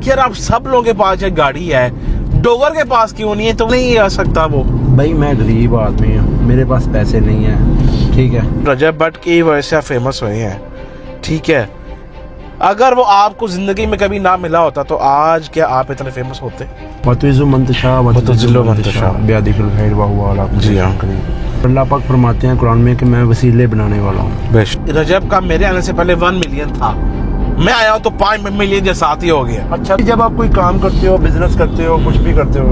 यार आप सब लोगों के पास एक गाड़ी है, डोगर के पास क्यों नहीं है? तो नहीं आ सकता वो? भाई मैं गरीब आदमी हूँ, मेरे पास पैसे नहीं है, ठीक है। रजब भट्ट की वजह से आप फेमस हुए हैं, ठीक है। अगर वो आपको जिंदगी में कभी ना मिला होता तो आज क्या आप इतने फेमस होते? जी हाँ। अल्लाह पाक फरमाते हैं कुरान में कि मैं वसीले बनाने वाला हूँ। रजब का मेरे आने से पहले 1 मिलियन था, मैं आया हूँ तो 5 मिलियन के साथ ही हो गया। अच्छा, जब आप कोई काम करते हो, बिजनेस करते हो, कुछ भी करते हो,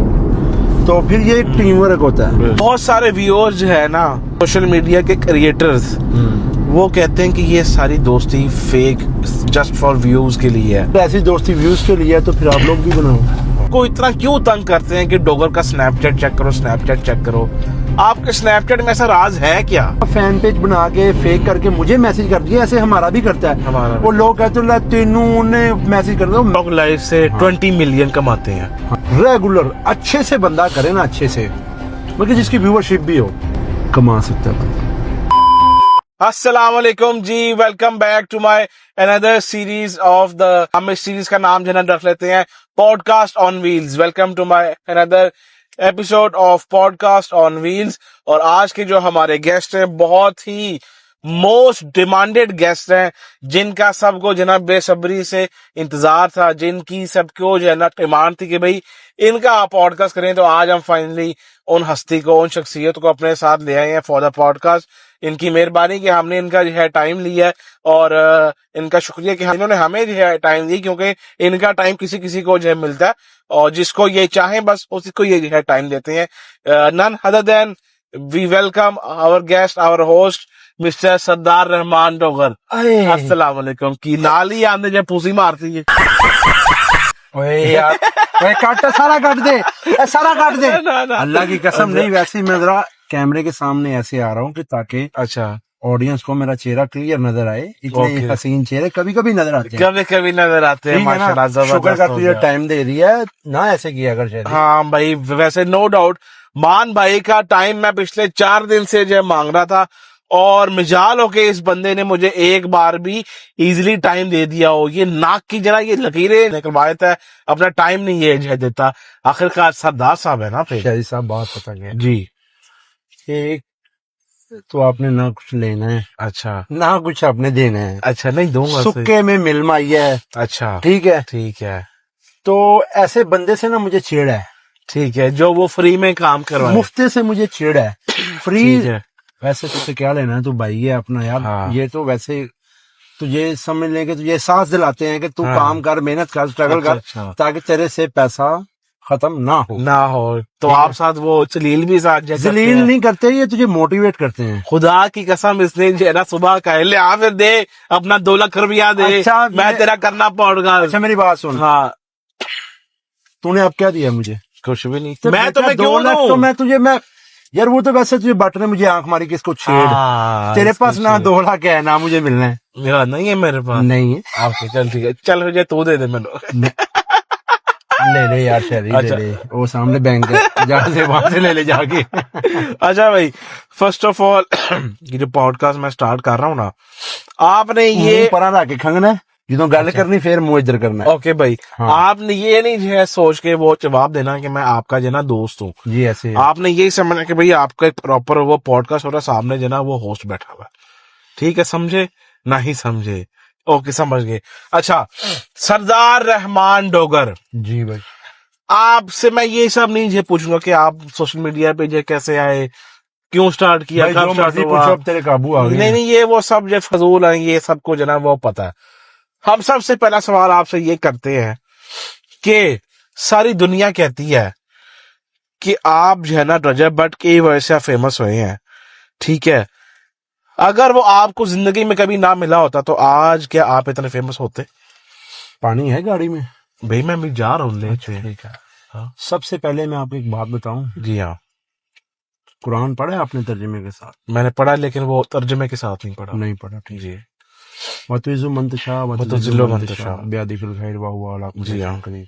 तो फिर ये एक टीम वर्क होता है। बहुत सारे व्यूअर्स जो है ना, सोशल मीडिया के क्रिएटर्स, वो कहते हैं कि ये सारी दोस्ती फेक, जस्ट फॉर व्यूज के लिए है। ऐसी दोस्ती व्यूज के लिए है तो फिर आप लोग भी बनाओ। को इतना क्यों तंग करते हैं कि डोगर का स्नैपचैट चेक करो, स्नैपचैट चेक करो? आपके स्नैपचैट में ऐसा राज है क्या? फैन पेज बना के फेक करके मुझे मैसेज कर दिया, ऐसे हमारा भी करता है। हमारा वो लोग कहते हैं तेनू ने मैसेज कर दो। लोग लाइव से 20 मिलियन कमाते हैं रेगुलर अच्छे से बंदा करे ना, अच्छे से, मतलब जिसकी व्यूअरशिप भी हो, कमा सकता है बंदा। अस्सलाम वालेकुम जी, welcome back to my another series of the, हम इस सीरीज का नाम जो है रख लेते हैं podcast on wheels. Welcome to my another episode of podcast on wheels. और आज के जो हमारे गेस्ट हैं, बहुत ही मोस्ट डिमांडेड गेस्ट हैं, जिनका सबको जो है बेसब्री से इंतजार था, जिनकी सबको जो है ना डिमांड थी कि भाई इनका आप पॉडकास्ट करें। तो आज हम फाइनली उन हस्ती को, उन शख्सियत को अपने साथ ले आए हैं फॉर द पॉडकास्ट। इनकी मेहरबानी कि हमने इनका जो है टाइम लिया है, और इनका शुक्रिया कि इन्होंने हमें जो है टाइम दी, क्योंकि इनका टाइम किसी किसी को जो है मिलता है, और जिसको ये चाहे बस उसी को ये जो है टाइम देते हैं। None other than we welcome our guest, our host mister Sardar Rahman Dogar. अस्सलाम वालेकुम। की नाली आंदे जब पूसी मारती है। ओए यार, ओए काट, सारा काट दे, सारा काट दे। ना। अल्लाह की कसम नहीं, वैसे ही मैं जरा कैमरे के सामने ऐसे आ रहा हूँ कि ताकि अच्छा ऑडियंस को मेरा चेहरा क्लियर नजर आए। इतने हसीन चेहरे कभी कभी नजर आते हैं, कभी कभी नजर आते हैं। माशाल्लाह, शुक्र का तुझे टाइम दे रही है ना, ऐसे किया अगर शायद। हाँ भाई, वैसे नो डाउट मान भाई का टाइम मैं पिछले 4 दिन से जो मांग रहा था, और मिजाल हो के इस बंदे ने मुझे एक बार भी इजीली टाइम दे दिया हो। ये नाक की जना ये लकीरें निकलवाए था, अपना टाइम नहीं ये जो देता। आखिरकार सरदार साहब है ना, फिर शायद साहब बात पता क्या जी। एक तो आपने ना कुछ लेना है, अच्छा ना कुछ आपने देना है। अच्छा, नहीं दूंगा। सुक्के में मिल आई है। अच्छा ठीक है, ठीक है। तो ऐसे बंदे से ना मुझे चिढ़ है। ठीक है, जो वो फ्री में काम करवाए, मुफ्ते से मुझे चिढ़ है। फ्री ठीक है। वैसे तुझसे क्या लेना है, तू भाई है अपना यार। हाँ। ये तो वैसे तुझे समझ लेंगे, तुझे एहसास दिलाते हैं कि तू हाँ। काम कर, मेहनत कर, स्ट्रगल अच्छा, कर, अच्छा। ताकि तेरे से पैसा खत्म ना हो। तो आप साथ वो जलील भी साथ जलील नहीं करते, ये तुझे मोटिवेट करते हैं। खुदा की कसम, इसने जो है ना सुबह कह ले आ फिर दे अपना 2 लाख रुपया दे। अच्छा, मैं तेरा करना पड़ेगा। अच्छा मेरी बात सुन। हाँ, तूने अब क्या दिया मुझे? कुछ भी नहीं। तो मैं तुम्हें 2 क्यों लाख दूं? तो मैं तुझे, मैं यार वो तो वैसे तुझे बट ने मुझे आंख मारी कि इसको छेड़। तेरे पास ना 2 लाख है ना मुझे मिलना है। मेरा नहीं है, मेरे पास नहीं है आपके। चल ठीक है, चल मुझे तू दे दे मैंने। ले यार शहरी, अच्छा। ले वो सामने बैंक है, जहाँ से वहां से ले जाके। अच्छा भाई, फर्स्ट ऑफ ऑल ये जो पॉडकास्ट मैं स्टार्ट कर रहा हूँ ना, आपने ये परा रख के खंगना जो गल करनी, फिर मुंह इधर करना है। ओके भाई। हाँ। आपने ये नहीं जो है सोच के वो जवाब देना कि मैं आपका जो ना दोस्त हूँ जी, ऐसे आपने यही समझना कि भाई आपका एक प्रॉपर वो पॉडकास्ट हो रहा है, सामने जो ना वो होस्ट बैठा हुआ है। ठीक है, समझे? नहीं समझे? ओके, समझ गए। अच्छा, सरदार रहमान डोगर जी भाई, आपसे मैं ये सब नहीं ये पूछूंगा कि आप सोशल मीडिया पे जो कैसे आए, क्यों स्टार्ट किया, भाई कब जो स्टार्ट मर्जी हुआ। पूछो, अब तेरे काबू आ गए। नहीं, ये वो सब जो फजूल है, ये सबको जो ना वो पता है। हम सबसे पहला सवाल आपसे ये करते हैं कि सारी दुनिया कहती है कि आप जो है ना रजब भट्ट की वजह से आप फेमस हुए हैं, ठीक है। अगर वो आपको जिंदगी में कभी ना मिला होता तो आज क्या आप इतने फेमस होते? पानी है गाड़ी में भाई मैं भी जा रहा हूँ ले। ठीक है। हाँ। सबसे पहले मैं आपको एक बात बताऊं, जी हाँ, कुरान पढ़ा है आपने तर्जुमे के साथ? मैंने पढ़ा, लेकिन वो तर्जुमे के साथ नहीं पढ़ा। नहीं पढ़ा, ठीक। जी। वतुइज़ु मन तशा वतुज़िल्लु मन तशा बियदिकल खैर व हुवा अला कुल्लि जी हाँ। शैइन कदीर।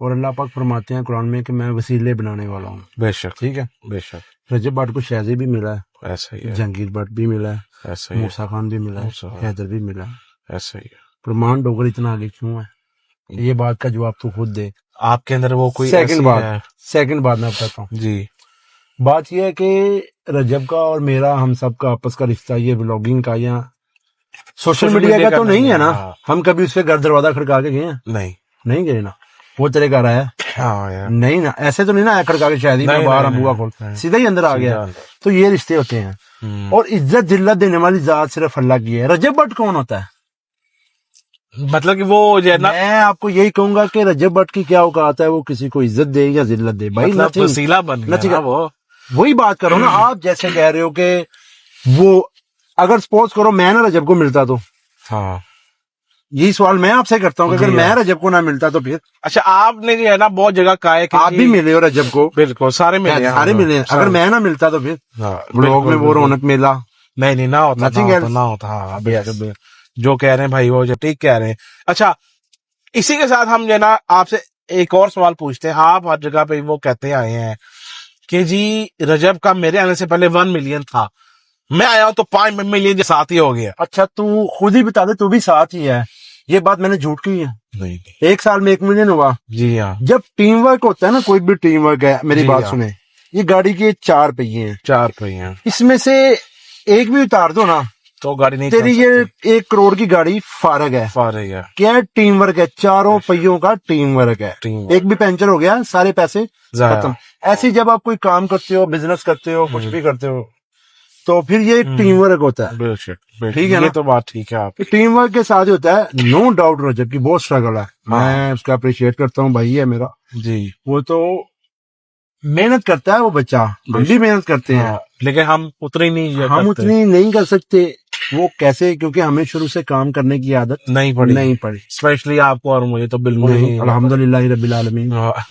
और अल्लाह पाक फरमाते हैं कुरान में कि मैं वसीले बनाने वाला हूँ। बेशक, ठीक है। बेशक। रजब भट्ट को शाहजी भी मिला है, ऐसा ही है, जहांगीर भट्ट भी मिला है, ऐसा ही है, मूसा खान भी मिला है, मूसा खान। हैदर भी मिला है। ऐसा ही है। रहमान डोगर इतना आगे क्यों है? ये बात का जवाब तू खुद दे। आपके अंदर वो कोई सेकंड ऐसी बात, है? सेकंड बात मैं बताता हूँ। जी। बात ये है कि रजब का और मेरा, हम सब का आपस का रिश्ता, ये व्लॉगिंग का या सोशल मीडिया का तो नहीं है ना। हाँ। हम कभी उसके घर दरवाजा खड़का के गए हैं? नहीं। नहीं गए ना। वो तेरे घर आया? हाँ यार। नहीं ना, ऐसे तो नहीं ना आया खड़का के, शायद ही मैं नहीं, बाहर नहीं, बुआ नहीं, खोल, नहीं। सीधा ही अंदर आ सीधा गया। अंदर। तो ये रिश्ते होते हैं। और इज्जत जिल्लत देने वाली जात सिर्फ अल्लाह की है। रजब भट्ट कौन होता है? मतलब कि वो जो है ना, मैं आपको यही कहूंगा कि रजब भट्ट की क्या औकात है, वो किसी को इज्जत दे या जिल्लत दे। भाई मतलब nothing, वसीला बन गया nothing। ना वो। वही बात करो ना, आप जैसे कह रहे हो कि वो, अगर सपोज करो मैं ना रजब को मिलता तो, हाँ। यही सवाल मैं आपसे करता हूँ कि अगर जी मैं हाँ। रजब को ना मिलता तो फिर? अच्छा, आपने जो है ना बहुत जगह कहा है कि आप भी मिले हो रजब को? बिल्कुल, सारे मिले हैं, सारे मिले हैं। अगर मैं ना मिलता तो फिर हाँ, ब्लॉग में बिल्कुल, वो बिल्कुल। रौनक मेला नहीं नहीं, ना होता, ना Nothing होता, else। ना होता। हाँ, बिल्कुल, बिल्कुल। जो कह रहे हैं भाई वो जो ठीक कह रहे हैं। अच्छा, इसी के साथ हम जो है ना आपसे एक और सवाल पूछते हैं। आप हर जगह पे वो कहते आए हैं कि जी रजब का मेरे आने से पहले 1 मिलियन था, मैं आया हूं तो 5 मिलियन के साथ ही हो गया। अच्छा, तू खुद ही बता दे, तू भी साथ ही है। ये बात मैंने झूठ की है? नहीं। एक साल में 1 मिलियन हुआ? जी हाँ। जब टीम वर्क होता है ना, कोई भी टीम वर्क है, मेरी जी बात हाँ। सुने, ये गाड़ी के 4 पहिए हैं, 4 पहिए हैं, इसमें से एक भी उतार दो ना तो गाड़ी नहीं तेरी चल ये सकती। 1 करोड़ की गाड़ी फारग है। फारग है। क्या टीम वर्क है? चारों पहियों का टीम वर्क है। Team work. एक भी पंचर हो गया, सारे पैसे जाया। खत्म। ऐसे ही जब आप कोई काम करते हो, बिजनेस करते हो, कुछ भी करते हो, तो फिर ये टीम वर्क होता है। बेशक, ठीक है ये ना? तो बात ठीक है आप। टीम वर्क के साथ ही होता है। नो डाउट रजब की बहुत स्ट्रगल है, मैं उसका अप्रिशिएट करता हूँ, भाई है मेरा। जी। वो तो मेहनत करता है वो बच्चा, हम भी मेहनत करते हैं। हाँ, लेकिन हम उतनी नहीं हम करते। उतनी नहीं कर सकते। वो कैसे? क्योंकि हमें शुरू से काम करने की आदत नहीं पड़ी। स्पेशली आपको और मुझे तो बिल्कुल नहीं। नहीं। अल्हम्दुलिल्लाह रब्बिल आलमीन, हाँ।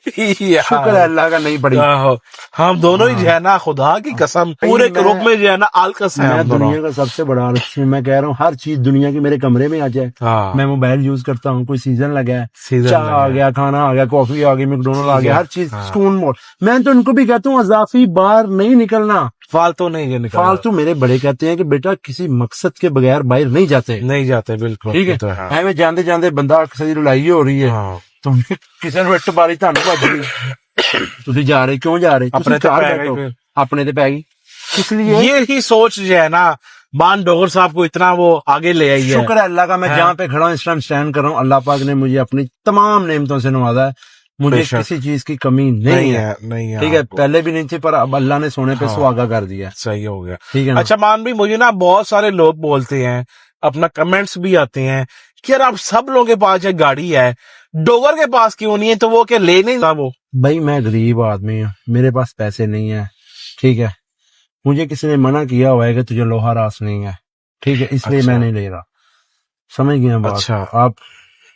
शुक्र है अल्लाह का, नहीं पड़ी। आहो, हम दोनों ही जो है ना, खुदा की कसम, पूरे ग्रुप में जो है ना आलकस है मैं हम दोनों। दुनिया का सबसे बड़ा आलसी हूं। मैं कह रहा हूँ हर चीज दुनिया की मेरे कमरे में आ जाए। हाँ। मैं मोबाइल यूज करता हूँ, कोई सीजन लगा है, सीजन चाय लगा आ है। गया, खाना आ गया, कॉफी आ गई, मैकडोनल्ड आ गया, हर चीज हाँ। सुकून मोड। मैं तो उनको भी कहता हूँ अजाफी बाहर नहीं निकलना। फालतू नहीं ये निकल फालतू मेरे बड़े कहते हैं कि बेटा किसी मकसद के बगैर बाहर नहीं जाते। नहीं जाते, बिल्कुल। ठीक है, तो हाँ। ਐਵੇਂ ਜਾਂਦੇ ਜਾਂਦੇ ਬੰਦਾ ਕਿਸੇ ਦੀ ਲੜਾਈ ਹੋ ਰਹੀ ਹੈ, हाँ। तो ਕਿਸੇ ਨੂੰ ਇੱਟ ਮਾਰੀ ਤੁਹਾਨੂੰ ਭੱਜ ਗਈ, ਤੁਸੀਂ ਜਾ ਰਹੇ ਕਿਉਂ ਜਾ ਰਹੇ? अपने ਤੁਸੀਂ तो ਘਰ पै गई ਬੈਠੋ, फिर। ਆਪਣੇ ਤੇ ਪੈ गई। इसलिए ये ही सोच जो है ना मान डोगर साहब को इतना वो आगे ले आई है। शुक्र है अल्लाह का, मैं हाँ। जहाँ पे खड़ा हूँ इस टाइम स्टैंड कर रहा हूँ। अल्लाह पाक ने मुझे अपनी तमाम नेमतों से नवाजा है, मुझे बेशक। किसी चीज की कमी नहीं है। नहीं है ठीक है, आपको। पहले भी नहीं थी, पर अब अल्लाह ने सोने पे हाँ। सुहागा कर दिया। सही हो गया। ठीक है ना? अच्छा मान भी, मुझे ना बहुत सारे लोग बोलते हैं, अपना कमेंट्स भी आते हैं कि यार आप सब लोगों के पास ये गाड़ी है, डोगर के पास क्यों नहीं है? तो वो क्या ले नहीं था वो? भाई मैं गरीब आदमी हूँ, मेरे पास पैसे नहीं है। ठीक है, मुझे किसी ने मना किया हुआ है कि तुझे लोहा रास नहीं है। ठीक है, इसलिए अच्छा। मैं नहीं ले रहा। समझ गए बात? अच्छा। आप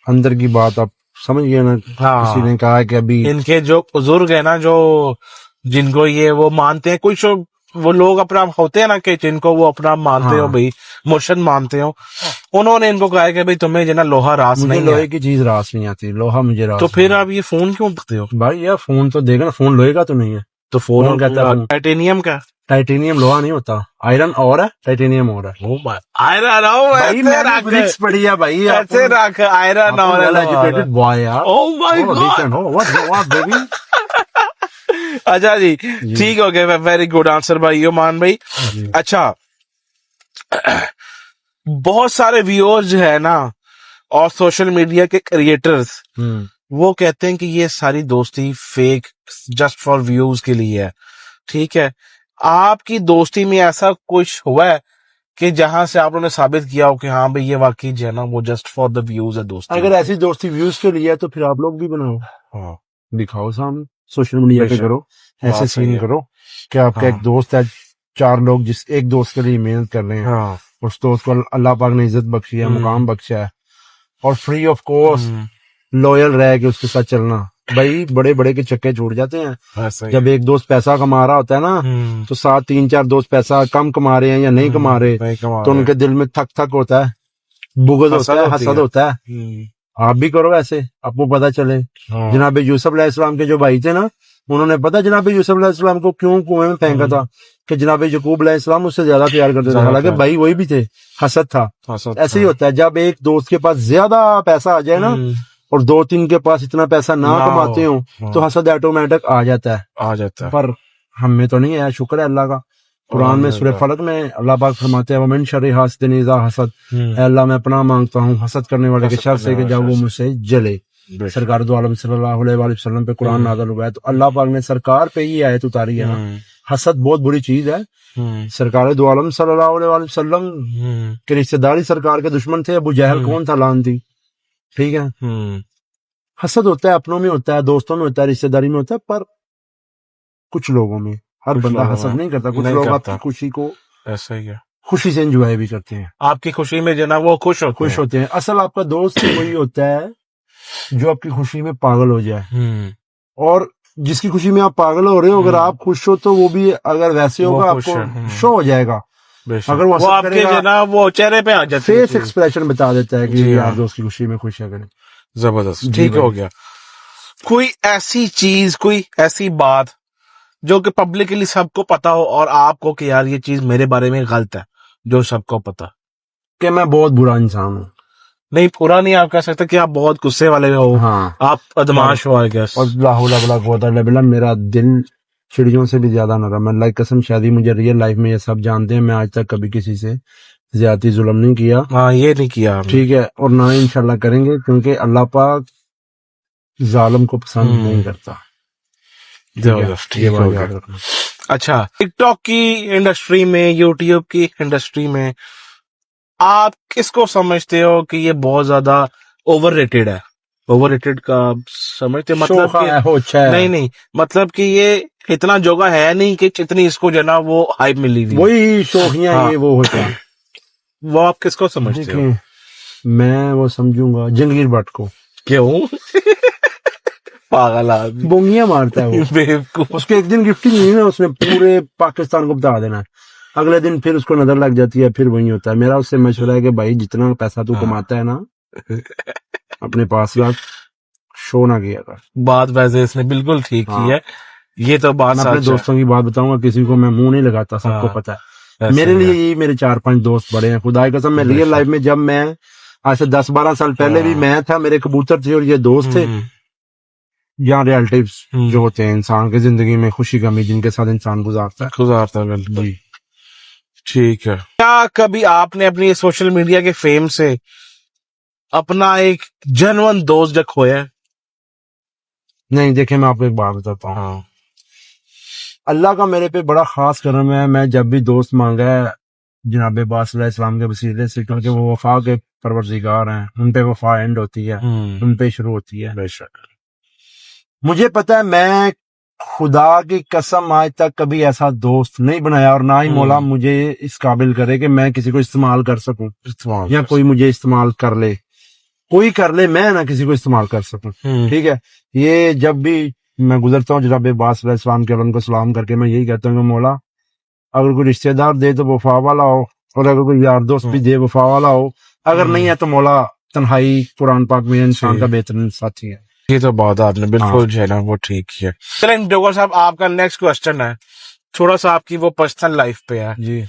अंदर की बात आप समझ गए ना? हाँ। किसी ने कहा कि अभी इनके जो बुजुर्ग है ना, जो जिनको ये वो मानते हैं, कुछ वो लोग अपना होते हैं ना कि जिनको वो अपना मानते हाँ। हो भाई, मुर्शद मानते हो, उन्होंने इनको कहा है कि भाई तुम्हें जो है ना लोहा रास मुझे नहीं लोहे है। की चीज रास नहीं आती, लोहा मुझे रास तो फिर नहीं आप ये फोन क्यों रखते हो? आता। भाई यार फोन तो देगा ना, फोन लोहे का तो नहीं है। तो कौन फोन कहता है फोन? टाइटेनियम का। टाइटेनियम लोहा नहीं होता, आयरन और है, टाइटेनियम और है। आयरन भाई मैंने फिजिक्स पढ़ी है भाई। ऐसे रख आयरन और एजुकेटेड बॉय यार। Oh my God. What baby? अच्छा जी, ठीक हो गया, वेरी गुड आंसर भाई मान भाई। अच्छा, बहुत सारे व्यूअर्स जो है ना और सोशल मीडिया के क्रिएटर्स वो कहते हैं कि ये सारी दोस्ती फेक, जस्ट फॉर व्यूज के लिए है। ठीक है, आपकी दोस्ती में ऐसा कुछ हुआ है कि जहां से आप लोगों ने साबित किया हो कि हाँ भाई ये वाकई जो है ना वो जस्ट फॉर द व्यूज है दोस्ती? अगर ऐसी दोस्ती व्यूज के लिए है तो फिर आप लोग भी बनाओ, हाँ। दिखाओ सामने, सोशल मीडिया पे बेशक। करो, ऐसे बात सही सीन है। करो कि आपका हाँ। एक दोस्त है, 4 लोग जिस एक दोस्त के लिए मेहनत कर रहे हैं, हाँ। उस दोस्त को अल्लाह पाक ने इज्जत बख्शी है, मुकाम बख्शा है, और फ्री ऑफ कॉस्ट लॉयल रह के उसके साथ चलना। भाई बड़े बड़े के चक्के छूट जाते हैं। ऐसा ही। जब एक दोस्त पैसा कमा रहा होता है ना, तो साथ 3-4 दोस्त पैसा कम कमा रहे हैं या नहीं कमा रहे, नहीं कमा तो रहे। उनके दिल में थक थक होता है, बुग़्ज़ होता है, होती हसद है। होता है। आप भी करो ऐसे, आपको पता चले। हाँ। जनाब यूसुफ अलैहिस्सलाम के जो भाई थे ना, उन्होंने पता जनाब यूसुफ अलैहिस्सलाम को क्यों कुएं में फेंका था कि जनाब यकूब अलैहिस्सलाम उससे ज्यादा प्यार करते थे, ज्यादा हालांकि प्यार। भाई वही भी थे, हसद था। हसद ऐसे ही होता है, जब एक दोस्त के पास ज्यादा पैसा आ जाए ना और दो तीन के पास इतना पैसा ना ना कमाते हो, हो तो हसद ऑटोमेटिक आ जाता है। आ जाता है। पर हमें तो नहीं है, शुक्र है अल्लाह का। कुरान में सूरह फलक में अल्लाह पाक फरमाते हैं वमिन शर्रि हासिदिन इज़ा हसद, ऐ अल्लाह मैं पनाह मांगता हूँ हसद करने वाले के हसद शर करने से कि वाले जब वो शर से। मुझसे जले। बेशक। सरकार दो आलम सल्लल्लाहु अलैहि वसल्लम पे कुरान नाज़िल हुआ है, तो अल्लाह पाक ने सरकार पे ही आयत उतारी है ना। हसद बहुत बुरी चीज है। सरकार दो आलम सल्लल्लाहु अलैहि वसल्लम के रिश्तेदारी सरकार के दुश्मन थे। अबू जहल कौन था, लान थी, ठीक है। हसद होता है, अपनों में होता है, दोस्तों में होता है, रिश्तेदारी में होता है, पर कुछ लोगों में, हर कुछ बंदा लोगों हसद में नहीं करता। कुछ नहीं लोग करता। आपकी खुशी को ऐसा ही है, खुशी से एंजॉय भी करते हैं, आपकी खुशी में जो ना वो खुश होते हैं। असल आपका दोस्त वही होता है जो आपकी खुशी में पागल हो जाए, और जिसकी खुशी में आप पागल हो रहे हो, अगर आप खुश हो तो वो भी अगर वैसे वो होगा खुश आपको है। शो हो जाएगा। बेशक। अगर वो वो हसद आपके करेगा, जो ना वो चेहरे पे आ जाती है फेस चीज़। एक्सप्रेशन बता देता है कि जी यार हाँ। दोस्त की खुशी में खुश है। करें जबरदस्त, जी ठीक भाई। हो गया। कोई ऐसी चीज, कोई ऐसी बात जो कि पब्लिकली सबको पता हो और आपको कि यार ये चीज मेरे बारे में गलत है, जो सबको पता। कि मैं बहुत बुरा इंसान हूँ। नहीं, पूरा नहीं आप कह सकते कि आप बहुत गुस्से वाले हो, हाँ, आप बदमाश हो, आई गेस। और ला हौला वला कुव्वता इल्ला बिल्लाह, मेरा दिल चिड़ियों से भी ज्यादा नरम है। अल्लाह की कसम, शादी मुझे रियल लाइफ में ये सब जानते हैं, मैं आज तक कभी किसी से ज्यादती जुल्म नहीं किया, हाँ, ये नहीं किया आपने। ठीक है, और ना ही इंशाल्लाह करेंगे, क्योंकि अल्लाह पाक जालिम को पसंद नहीं करता। ठीक है, जबरदस्त, ये ठीक हो बात गया। याद रखना। अच्छा, टिकटॉक की इंडस्ट्री में, यूट्यूब की इंडस्ट्री में आप किसको समझते हो कि ये बहुत ज्यादा ओवररेटेड है? ओवररेटेड का आप समझते हो? मतलब शोखा कि है, होच्छा है, नहीं नहीं, मतलब कि ये इतना जोगा है नहीं कि जितनी इसको जो है ना वो हाइप मिली हुई है। वही शोखियां हाँ, ये वो होता है। वो आप किसको समझते हो? देखें, मैं वो समझूंगा जंगीर भट्ट को। क्यों? पागल आदमी, बोंगियां मारता है वो। बेवकूफ। उसके एक दिन गिफ्टिंग हुई ना, उसने पूरे पाकिस्तान को बता देना है। अगले दिन फिर उसको नजर लग जाती है, फिर वही होता है। मेरा उससे मशवरा है कि भाई जितना पैसा तू कमाता है ना, अपने पास रख, शो ना किया कर। बात वैसे इसने बिल्कुल ठीक की हाँ, है, ये तो बात मैं अपने सच है। दोस्तों की बात बताऊंगा, किसी को मैं मुंह नहीं लगाता, सबको हाँ, पता है। ऐसा मेरे ही लिए है। यही मेरे 4-5 दोस्त बड़े हैं, खुदा की कसम। मैं रियल बेशक। लाइफ में, जब मैं आज से 10-12 साल पहले भी हाँ। मैं था, मेरे कबूतर थे और ये दोस्त थे। यहाँ रिलेटिव्स जो होते हैं इंसान की जिंदगी में, खुशी गमी, जिनके साथ इंसान गुजारता है, गुजारता है, बिल्कुल। जी। ठीक है। क्या कभी आपने अपनी सोशल मीडिया के फेम से अपना एक जेन्युइन दोस्त जो खोया है? नहीं, देखे, मैं आपको एक बात बताता हूँ। हाँ। अल्लाह का मेरे पे बड़ा खास करम है। मैं जब भी दोस्त मांगा है जनाब बास इस्लाम के वसीले से, क्योंकि वो वफा के परवरदिगार हैं, उन पे वफा एंड होती है, उन पे शुरू होती है। बेशक। मुझे पता है, मैं खुदा की कसम आज तक कभी ऐसा दोस्त नहीं बनाया, और ना ही मौला मुझे इस काबिल करे कि मैं किसी को इस्तेमाल कर सकूं, इस्तेमाल या कोई मुझे इस्तेमाल कर ले। कोई कर ले, मैं ना किसी को इस्तेमाल कर सकूं, ठीक है। ये जब भी मैं गुजरता हूँ जनाब बास इस्लाम के अलन को सलाम करके, मैं यही कहता हूँ कि मौला, अगर कोई रिश्तेदार दे तो वफा वाला हो, और अगर कोई यार दोस्त भी दे वफा वाला हो, अगर नहीं है तो मौला तन्हाई कुरान पाक में इंसान का बेहतरीन साथी है। ये तो बात आपने बिल्कुल जो है ना वो ठीक किया। चलें डोगर साहब, आपका नेक्स्ट क्वेश्चन है थोड़ा सा आपकी वो पर्सनल लाइफ पे है जी।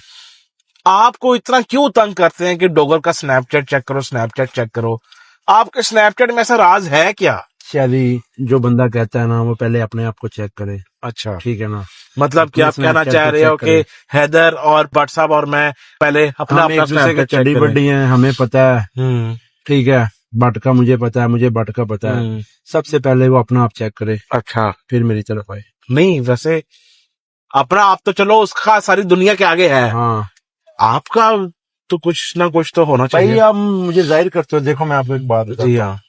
आपको इतना क्यों तंग करते हैं कि डोगर का स्नैपचैट चेक करो, स्नैपचैट चेक करो? आपके स्नैपचैट में ऐसा राज है क्या? शायद जो बंदा कहता है ना, वो पहले अपने आप को चेक करे। अच्छा, ठीक है ना, मतलब कि अपने आप कहना स्नैपचैट चाह को रहे हो चेक कि करे। हैदर और भट्ट साहब और मैं पहले अपना हम अपना एक दूसरे के स्नैपचैट चेक चड्डी करें। बड्डी हैं, हमें पता है, ठीक है। भट्ट का मुझे पता है, मुझे भट्ट का पता है। सबसे पहले वो अपना आप चेक करे, अच्छा, फिर मेरी तरफ आए। नहीं वैसे अपना आप तो चलो उसका सारी दुनिया के आगे है, हाँ आपका तो कुछ ना कुछ तो होना भाई, चाहिए। आप मुझे जाहिर करते हो। देखो, मैं आपको एक बात जी बताता हूँ। हाँ।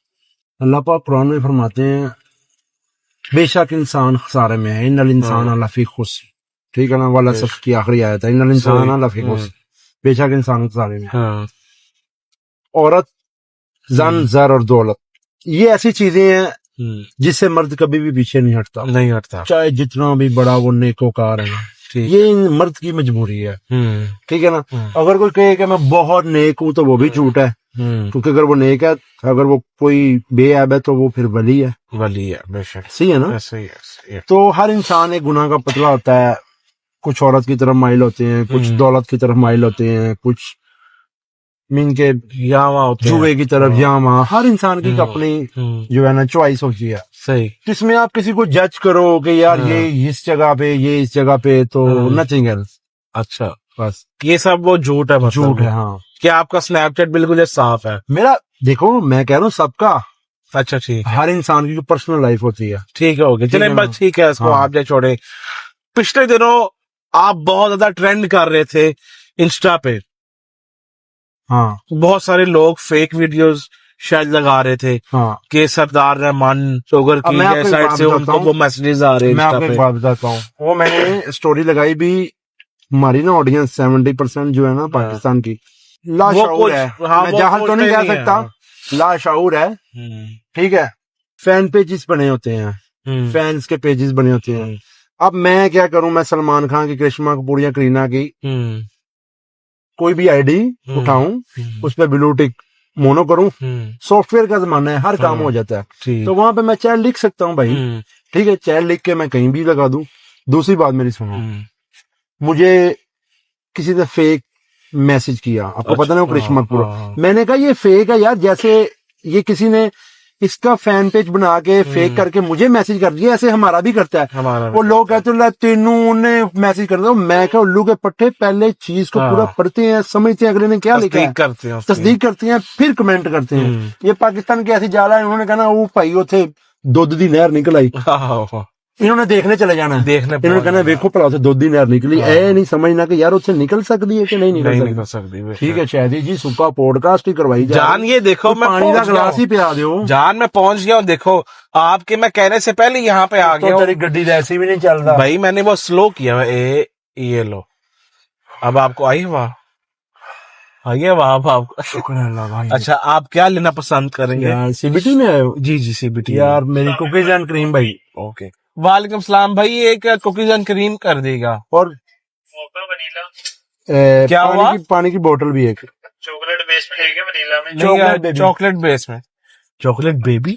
अल्लाह पाक कुरान में फरमाते हैं, बेशक इंसान खसारे में है, इन्नल इंसान लफी खुस्र। ठीक है ना, वाला सफ की आखिरी आयत है, इन्नल इंसान लफी खुस्र, बेशक इंसान खसारे में है। औरत, जन, जर और दौलत, ये ऐसी चीजें हैं जिससे मर्द कभी भी पीछे नहीं हटता, नहीं हटता। चाहे जितना भी बड़ा वो नेकोकार है ना, ठीक। ये इन मर्द की मजबूरी है, ठीक है ना। अगर कोई कहे कि मैं बहुत नेक हूं तो वो भी झूठ है, क्योंकि अगर वो नेक है, अगर वो कोई बेअब है तो वो फिर वली है बेशक, सही है ना। सही है। तो हर इंसान एक गुनाह का पतला होता है, कुछ औरत की तरफ माइल होते हैं, कुछ दौलत की तरफ माइल होते हैं, कुछ मीन के यामा होते हैं, जुए की तरफ यामा। हर इंसान की अपनी जो है ना चॉइस होती है। सही। जिसमें आप किसी को जज करो कि यार ये इस जगह पे, ये इस जगह पे, तो नथिंग एल्स। अच्छा, बस ये सब वो झूठ है, मतलब झूठ है। हाँ, क्या आपका स्नैपचैट बिल्कुल साफ है? मेरा देखो, मैं कह रहा हूँ सबका। अच्छा, ठीक है। हर इंसान की पर्सनल लाइफ होती है। ठीक है, ओके, चलिए बस ठीक है, इसको हाँ। आप जो छोड़े। पिछले दिनों आप बहुत ज्यादा ट्रेंड कर रहे थे इंस्टा पे। हाँ, बहुत सारे लोग फेक वीडियोस शायद लगा रहे थे हाँ। कि सरदार रहमान शुगर अब की मैं आपको एक साइड बात से बताता उनको हूँ। वो मैसेजेस आ रहे हैं मैं इंस्टा आपको एक पे। बात बताता हूँ, वो मैंने स्टोरी लगाई भी। हमारी ना ऑडियंस 70% जो है ना पाकिस्तान की लाशऊर है। हाँ, मैं वो जाहल तो नहीं सोचते कह नहीं है। सकता, लाशऊर है, ठीक है। फैन पेजेस बने होते हैं, फैंस के पेजेस बने होते हैं। अब मैं क्या करूं, मैं सलमान खान की, करिश्मा कपूर या करीना की कोई भी आईडी उठाऊं, उस पर ब्लू टिक मोनो करूं। सॉफ्टवेयर का जमाना है, हर काम हो जाता है। तो वहां पे मैं चैट लिख सकता हूं भाई, ठीक है। चैट लिख के मैं कहीं भी लगा दूं। दूसरी बात मेरी सुनो, मुझे किसी ने फेक मैसेज किया, आपको पता नहीं वो करिश्मा कपूर। मैंने कहा ये फेक है यार, जैसे ये किसी ने इसका फैन पेज बना के फेक करके मुझे मैसेज कर दिया, ऐसे हमारा भी करता है। वो लोग कहते हैं तेनू ने मैसेज कर दिया। मैं क्या उल्लू के पट्टे, पहले चीज को पूरा पढ़ते हैं, समझते हैं अगले ने क्या लिखा है, तस्दीक करते हैं, फिर कमेंट करते हैं। ये पाकिस्तान की ऐसी जाला है, उन्होंने कहना वो भाई उथे दुध दी नहर निकल आई, इन्होंने देखने चले जाना, इन्होंने कहना देखो भला उसे दुध दी नहर निकली। ए नहीं समझना कि यार उससे निकल सकती है कि नहीं निकल सकती। ठीक है शायदी जी, सुबह पॉडकास्ट ही करवाई जान। ये देखो, मैं पानी का गिलास ही पिला दो जान, मैं पहुंच गया हूँ। देखो, आपके मैं कहने से पहले यहाँ पे आ गया। तेरी गड्डी ऐसी भी नहीं चल रहा भाई, मैंने वो स्लो किया। ये लो, अब आपको आई वाह, आइए वाह, अब आपको शुक्र है अल्लाह भाई। अच्छा, आप क्या लेना पसंद करेंगे? यार सीबीटी में आए हो? जी सीबीटी। यार मेरी कुकीज एंड क्रीम भाई। ओके, वालेकुम सलाम भाई, एक कुकीज एंड क्रीम कर देगा। और वनीला क्या हुआ? पानी की बोतल भी एक चॉकलेट बेस में लेके वनीला में। चॉकलेट बेस में, चॉकलेट बेबी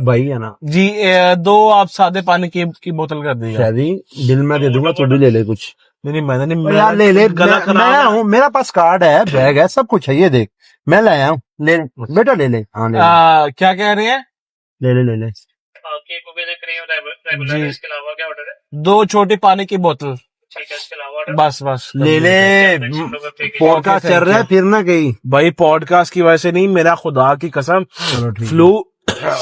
भाई है ना जी। दो आप सादे पानी की बोतल कर देगा। शायदी बिल मैं दे दूंगा, तू भी ले ले कुछ। नहीं, मैंने नहीं, यार ले ले, गला मैं हूँ, मेरा पास कार्ड है, बैग है, सब कुछ है, ये देख मैं लाया हूँ। ले बेटा ले ले। हाँ ले क्या कह रहे हैं? ले ले ले ले। रेगुलर, इसके अलावा क्या ऑर्डर है? 2 छोटी पानी की बोतल, ठीक है, इसके अलावा बस ले ले। पॉडकास्ट चल रहा है, फिर ना कहीं भाई। पॉडकास्ट की वजह से नहीं, मेरा खुदा की कसम फ्लू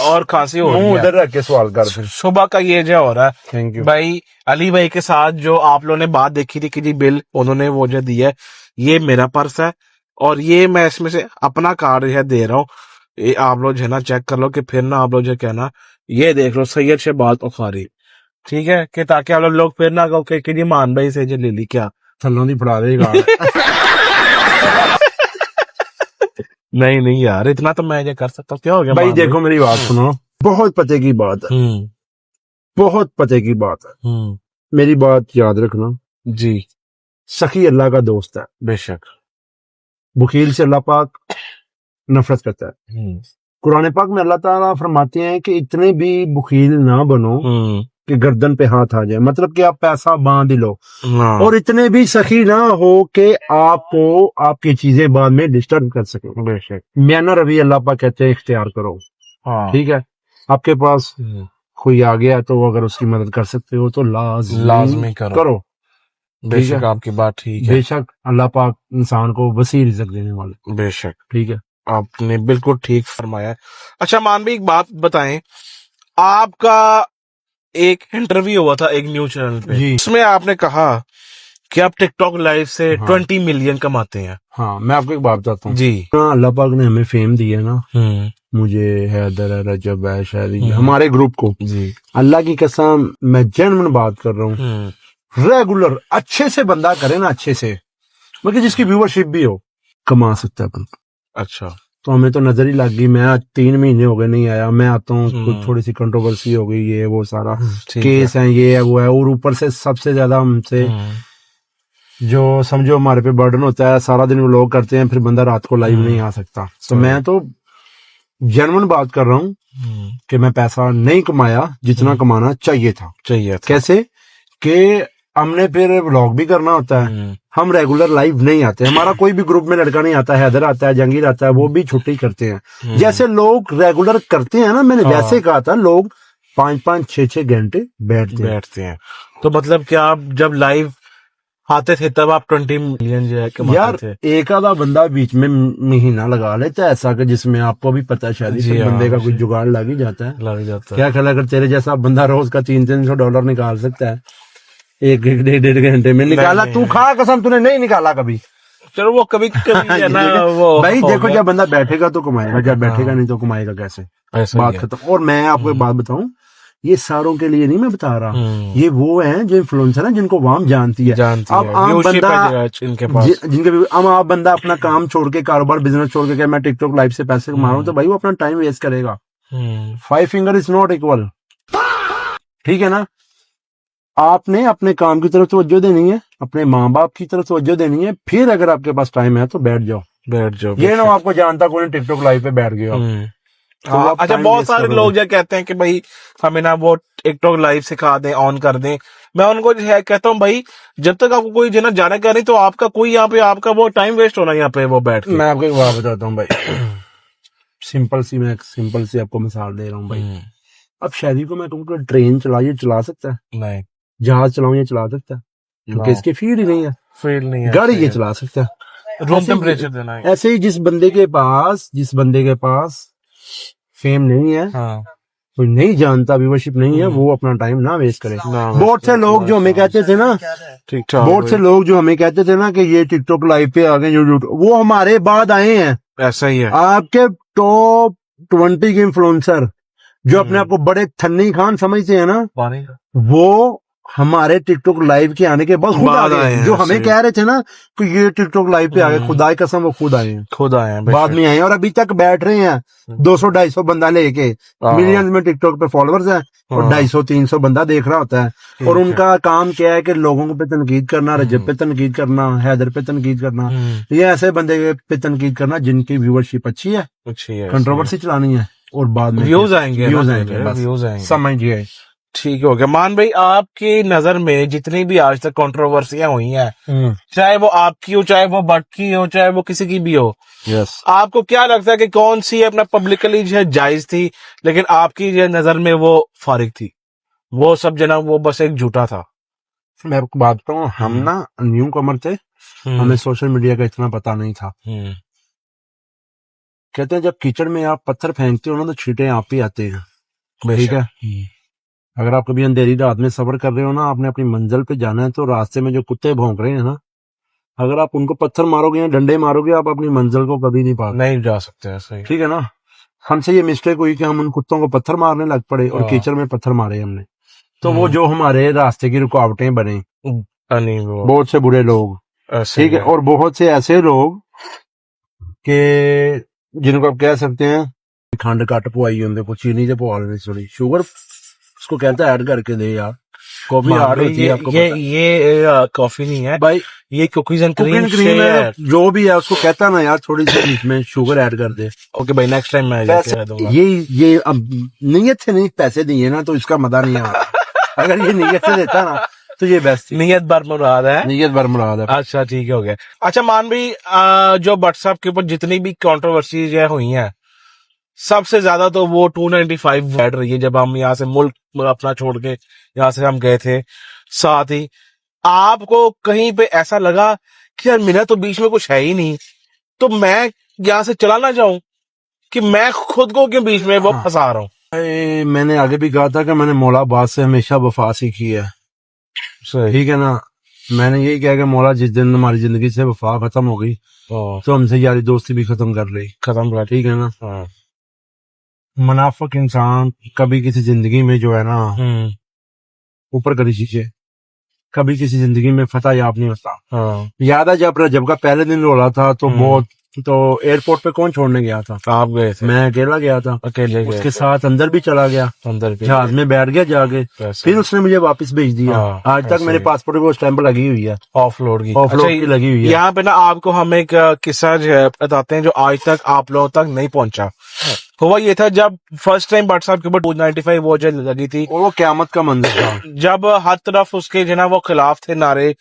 और खांसी हो रही है। उधर रख के सवाल कर फिर। सुबह का ये जो हो रहा है। थैंक यू भाई, अली भाई के साथ जो आप लोगों ने बात देखी थी कि जी बिल उन्होंने वो जो दिया है, ये मेरा पर्स है और ये मैं इसमें से अपना कार्ड है दे रहा हूँ। ये आप लोग जो है ना चेक कर लो कि फिर ना आप लोग जो कहना, ये देख लो सैयद शहबाज बुखारी, ठीक है, कि ताकि आप लोग फिर ना कहो कि जी मान भाई से जो ले ली क्या थलों दी फड़ा देगा। नहीं यार, इतना तो मैं ये कर सकता हूँ। क्या हो गया भाई? देखो मेरी बात सुनो, बहुत पते की बात है, बहुत पते की बात है। मेरी बात याद रखना जी। सखी अल्लाह का दोस्त है, बेशक। बुखील से अल्लाह पाक नफरत करता है। कुरान पाक में अल्लाह ताला फरमाते हैं कि इतने भी बुखील ना बनो कि गर्दन पे हाथ आ जाए, मतलब कि आप पैसा बांध लो, और इतने भी सखी ना हो कि आपको आपकी चीजें बाद में डिस्टर्ब कर सके। बेशक। मैना रवि अल्लाह पाक कहते हैं इख्तियार करो। ठीक है, आपके पास कोई आ गया तो अगर उसकी मदद कर सकते हो तो लाजमी करो। बेशक, आपकी बात ठीक है। बेशक अल्लाह पाक इंसान को वसी रिज़्क़ देने वाले। बेशक, ठीक है, आपने बिल्कुल ठीक फरमाया। अच्छा मान भाई, एक बात बताएं, आपका एक इंटरव्यू हुआ था एक न्यूज चैनल पे, उसमें आपने कहा कि आप टिकटॉक लाइव से 20 मिलियन कमाते हैं। हाँ, मैं आपको एक बात बताता हूँ जी। अल्लाह पाक ने हमें फेम दिया ना, मुझे हैदर है, रजब है, शायद हमारे ग्रुप को जी, अल्लाह की कसम मैं जेन्युइन बात कर रहा हूँ, रेगुलर अच्छे से बंदा करे ना, अच्छे से, मतलब जिसकी व्यूअरशिप भी हो, कमा सकता है बंदा। अच्छा, तो हमें तो नजर ही लग गई। मैं आज 3 महीने हो गए नहीं आया, मैं आता हूँ, कुछ थोड़ी सी कंट्रोवर्सी हो गई, ये वो सारा केस है, ये है वो है, और ऊपर से सबसे ज्यादा हमसे जो समझो हमारे पे बर्डन होता है, सारा दिन व्लॉग करते हैं, फिर बंदा रात को लाइव नहीं आ सकता। तो मैं तो जेन्युइन बात कर रहा हूँ कि मैं पैसा नहीं कमाया जितना कमाना चाहिए था। कैसे कि हमने फिर व्लॉग भी करना होता है, हम रेगुलर लाइव नहीं आते। हमारा कोई भी ग्रुप में लड़का नहीं आता, हैदर आता है, जहांगीर आता है, वो भी छुट्टी करते हैं। जैसे लोग रेगुलर करते हैं ना, मैंने वैसे कहा था, लोग 5-5, 6-6 घंटे बैठते हैं। तो मतलब क्या आप जब लाइव आते थे तब आप 20 मिलियन जो है कमाते यार थे? एक आधा बंदा बीच में महीना लगा लेता है ऐसा कि जिसमें आपको भी पता है शायद जी इस हाँ, बंदे का कुछ जुगाड़ लग ही जाता है। लग जाता है। क्या ख्याल है, अगर तेरे जैसा बंदा रोज का $300-300 निकाल सकता है एक 1-1.5 घंटे में निकाला, नहीं, तू खा कसम तूने नहीं निकाला कभी। चलो वो कभी कभी है ना, वो भाई हो देखो, गया। जब बंदा बैठेगा तो कमाएगा, जब बैठेगा नहीं तो कमाएगा कैसे? ऐसा ही बात है। खत्म। और मैं आपको एक बात बताऊं, ये सारों के लिए नहीं मैं बता रहा, ये वो हैं जो इन्फ्लुएंसर हैं जिनको वाम जानती है। जानती अब है, आम व्यूशिप बंदा है जिनके पास। जिनके भी अब आप बंदा अपना काम छोड़ के, कारोबार बिजनेस छोड़ के क्या मैं टिकटॉक लाइव से पैसे कमा रहा हूं, तो भाई वो अपना टाइम वेस्ट करेगा। 5 फिंगर इज नॉट इक्वल, ठीक है ना? आपने अपने काम की तरफ तवज्जो देनी है, अपने माँ बाप की तरफ तवज्जो देनी है, फिर अगर आपके पास टाइम है तो बैठ जाओ। ये ना आपको जानता कौन टिकटॉक लाइव पे बैठ गया। तो हाँ, आप अच्छा time बहुत waste सारे करोगे। लोग जो कहते हैं कि भाई हमें ना वो टिकटॉक लाइव सिखा दें, ऑन कर दें। मैं उनको जो है कहता हूँ भाई जब तक आपको कोई जो ना जानकारी नहीं, तो आपका कोई यहाँ पे आपका वो टाइम वेस्ट होना यहाँ पे वो बैठ के। मैं आपको एक बात बताता हूँ भाई, मैं सिंपल सी आपको मिसाल दे रहा हूँ भाई। अब शादी को मैं कहूँ ट्रेन चलाइए, चला सकता है? नहीं, जहाज चलाऊं, ये चला सकता है? क्योंकि इसकी फीड ही नहीं है। फील नहीं है। गाड़ी ये चला सकता है। रूम ऐसे ही- टेम्परेचर देना है। ऐसे ही जिस बंदे के पास फेम नहीं है, हाँ, कोई नहीं जानता, व्यूअरशिप नहीं है, वो अपना टाइम ना वेस्ट करे। ना बहुत से लोग जो हमें कहते थे ना, ठीक ठाक। बहुत से लोग जो हमें कहते थे ना कि ये टिकटॉक लाइव पे आ गए, यूट्यूब, वो हमारे बाद आए हैं। ऐसा ही है। आपके टॉप 20 के इन्फ्लुएंसर जो अपने आप को बड़े थन्नी खान समझते हैं ना, पानी वो हमारे टिकटॉक लाइव के आने के बाद खुद आ गए हैं। जो हमें कह रहे थे ना कि ये टिकटॉक लाइव पे आ गए, खुदा की कसम वो खुद आए हैं, खुद आए हैं बाद में आए हैं, और अभी तक बैठ रहे हैं 200-250 बंदा लेके। मिलियंस में टिकटॉक पे फॉलोअर्स हैं और 250-300 बंदा देख रहा होता है। और उनका काम क्या है कि लोगों पे तनकीद करना, रजब पे तनकीद करना, हैदर पे तनकीद करना, ये ऐसे बंदे पे तनकीद करना जिनकी व्यूअरशिप अच्छी है, कंट्रोवर्सी चलानी है, और बाद में व्यूज आएंगे, व्यूज आएंगे, बस व्यूज आएंगे। समझिए। ठीक हो गया। मान भाई आपकी नजर में जितनी भी आज तक कंट्रोवर्सियां हुई हैं, चाहे वो आपकी हो, चाहे वो बट की हो, चाहे वो किसी की भी हो, यस, आपको क्या लगता है कि कौन सी अपना पब्लिकली जो है जायज थी, लेकिन आपकी जो नजर में वो फारिग थी? वो सब जना वो बस एक झूठा था। मैं आपको बात बताऊं, हम ना न्यू कमर थे, हमें सोशल मीडिया का इतना पता नहीं था। कहते हैं जब कीचड़ में आप पत्थर फेंकते हो ना तो छींटे आप ही आते हैं, ठीक है? अगर आप कभी अंधेरी रात में सफर कर रहे हो ना, आपने अपनी मंजिल पे जाना है, तो रास्ते में जो कुत्ते भौंक रहे हैं ना, अगर आप उनको पत्थर मारोगे या डंडे मारोगे, आप अपनी मंजिल को कभी नहीं पाओगे, नहीं जा सकते ऐसे। ठीक है ना? हमसे ये मिस्टेक हुई कि हम उन कुत्तों को पत्थर मारने लग पड़े और कीचड़ में पत्थर मारे हमने, तो वो जो हमारे रास्ते की रुकावटें बने, बहुत से बुरे लोग, ठीक है, और बहुत से ऐसे लोग के जिनको आप कह सकते हैं खंड कट पवाई होंगे, कुछ चीनी से पवा लेनी, थोड़ी शुगर उसको कहता है ऐड करके दे यार, कॉफी हार्ड होती है आपको ये कॉफी नहीं है भाई, ये कुकीज एंड कुकिंग क्रीम है, जो भी है उसको कहता ना यार थोड़ी सी इसमें शुगर ऐड कर दे। ओके भाई, नेक्स्ट टाइम मैं कह दूंगा। ये अब नीयत से नहीं पैसे दिए ना, तो इसका मजा नहीं आ रहा। अगर ये नीयत से देता ना तो ये बेस्ट, नीयत बरमुराद है, नीयत बरमुराद है। अच्छा ठीक हो गया। अच्छा मान भी जो व्हाट्सएप के ऊपर जितनी भी कंट्रोवर्सीज हुई हैं, सबसे ज्यादा तो वो 295 बैठ रही है जब हम यहाँ से मुल्क अपना छोड़ के यहाँ से हम गए थे। साथ ही आपको कहीं पे ऐसा लगा कि यार मेरा तो बीच में कुछ है ही नहीं, तो मैं यहाँ से चला ना जाऊं, कि मैं खुद को क्यों बीच में वो फंसा रहा हूँ? मैंने आगे भी कहा था कि मैंने मौला अब्बास से हमेशा वफा सीखी है, ठीक है ना? मैंने यही कहा कि मौला जिस दिन हमारी जिंदगी से वफा खत्म हो गई तो हमसे यारी दोस्ती भी खत्म कर, ठीक है ना? मुनाफिक इंसान कभी किसी जिंदगी में जो है ना ऊपर करी चीजें, कभी किसी जिंदगी में फतह याब नहीं होता। याद है जब रजब का पहले दिन रोला था तो बहुत तो एयरपोर्ट पे कौन छोड़ने गया था? आप गए थे? मैं अकेला गया था। अकेले गए उसके साथ अंदर भी चला गया, अंदर के जहाज में बैठ गया जाके, फिर उसने मुझे वापस भेज दिया। हाँ, आज तक ऐसे मेरे ही। पासपोर्ट पे वो स्टैंप लगी हुई है, ऑफलोड की। ऑफलोड की लगी हुई है। यहाँ पे ना आपको हम एक किस्सा जो है बताते हैं जो आज तक आप लोगों तक नहीं पहुंचा। हुआ ये था जब फर्स्ट टाइम भट्ट साहब के ऊपर 295 वो जो लगी थी, और वो क्यामत का मंदिर था। जब हर तरफ उसके जो है ना वो खिलाफ थे नारे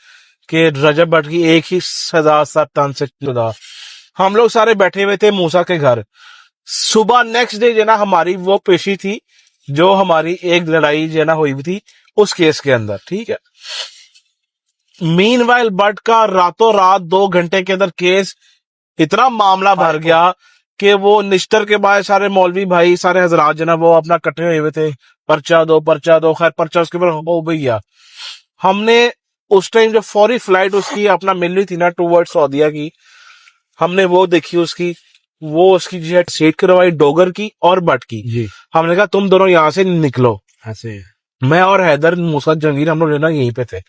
कि रजब भट्ट की एक ही सजा 7 टन से जुदा। हम लोग सारे बैठे हुए थे मूसा के घर। सुबह नेक्स्ट डे जो है ना हमारी वो पेशी थी, जो हमारी एक लड़ाई जो है ना हुई हुई थी उस केस के अंदर, ठीक है। मीनवाइल भट्ट का रातों रात 2 घंटे के अंदर केस इतना मामला भर गया कि वो निश्तर के बाद सारे मौलवी भाई सारे हजरात जो ना वो अपना इकट्ठे हुए हुए थे, पर्चा दो पर्चा दो। खैर पर्चा उसके ऊपर हो भैया। हमने उस टाइम जो फौरी फ्लाइट उसकी अपना मिल रही थी ना टूवर्ड सऊदीया की, हमने वो देखी उसकी, वो उसकी जो है सीट करवाई डोगर की और भट्ट की। जी हमने कहा तुम दोनों यहाँ से निकलो। ऐसे मैं और हैदर मूसा जंगीर हम लोग जो ना यहीं पे थे।